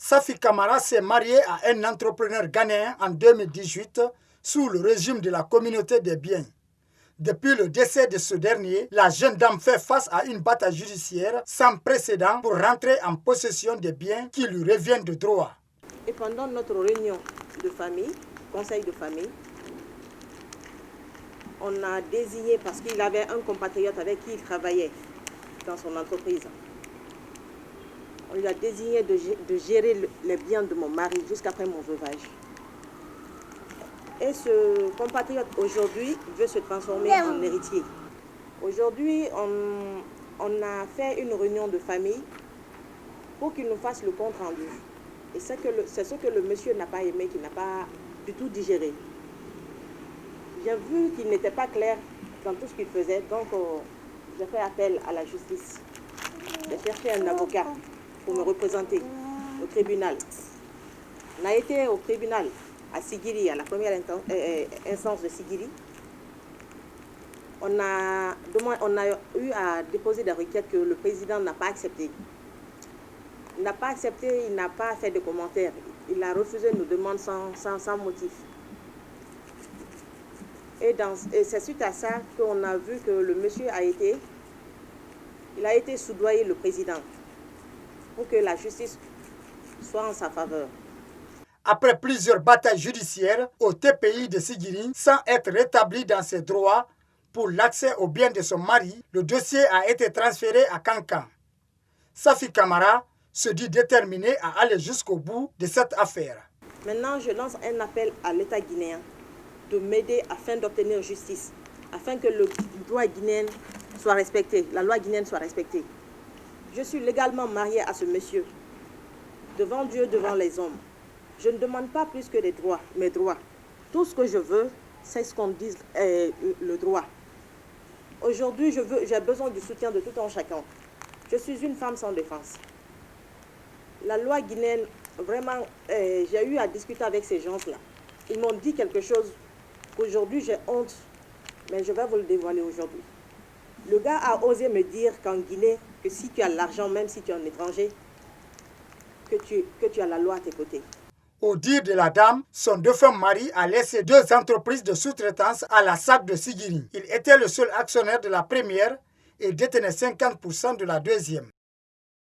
Safi Camara s'est mariée à un entrepreneur ghanéen en 2018 sous le régime de la communauté des biens. Depuis le décès de ce dernier, la jeune dame fait face à une bataille judiciaire sans précédent pour rentrer en possession des biens qui lui reviennent de droit. Et pendant notre réunion de famille, conseil de famille, on a désigné, parce qu'il avait un compatriote avec qui il travaillait dans son entreprise, on lui a désigné de gérer les biens de mon mari jusqu'après mon veuvage. Et ce compatriote, aujourd'hui, veut se transformer en héritier. Aujourd'hui, on a fait une réunion de famille pour qu'il nous fasse le compte rendu. Et c'est ce que le monsieur n'a pas aimé, qu'il n'a pas du tout digéré. J'ai vu qu'il n'était pas clair dans tout ce qu'il faisait, donc j'ai fait appel à la justice. J'ai cherché un avocat pour me représenter au tribunal. On a été au tribunal à Sigiri, à la première instance de Sigiri. On a eu à déposer des requêtes que le président n'a pas acceptées. Il n'a pas accepté, il n'a pas fait de commentaires. Il a refusé nos demandes sans motif. Et c'est suite à ça qu'on a vu que le monsieur a été soudoyé, le président, pour que la justice soit en sa faveur. Après plusieurs batailles judiciaires au TPI de Sigiri, sans être rétabli dans ses droits pour l'accès aux biens de son mari, le dossier a été transféré à Kankan. Safi Camara se dit déterminé à aller jusqu'au bout de cette affaire. Maintenant, je lance un appel à l'État guinéen de m'aider afin d'obtenir justice, afin que le droit guinéen soit respecté, la loi guinéenne soit respectée. Je suis légalement mariée à ce monsieur, devant Dieu, devant les hommes. Je ne demande pas plus que mes droits. Tout ce que je veux, c'est ce qu'on dit le droit. Aujourd'hui, j'ai besoin du soutien de tout un chacun. Je suis une femme sans défense. La loi guinéenne, vraiment, j'ai eu à discuter avec ces gens-là. Ils m'ont dit quelque chose qu'aujourd'hui j'ai honte, mais je vais vous le dévoiler aujourd'hui. Le gars a osé me dire qu'en Guinée, que si tu as l'argent, même si tu es un étranger, que tu as la loi à tes côtés. Au dire de la dame, son défunt mari a laissé 2 entreprises de sous-traitance à la SAC de Sigiri. Il était le seul actionnaire de la première et détenait 50% de la deuxième.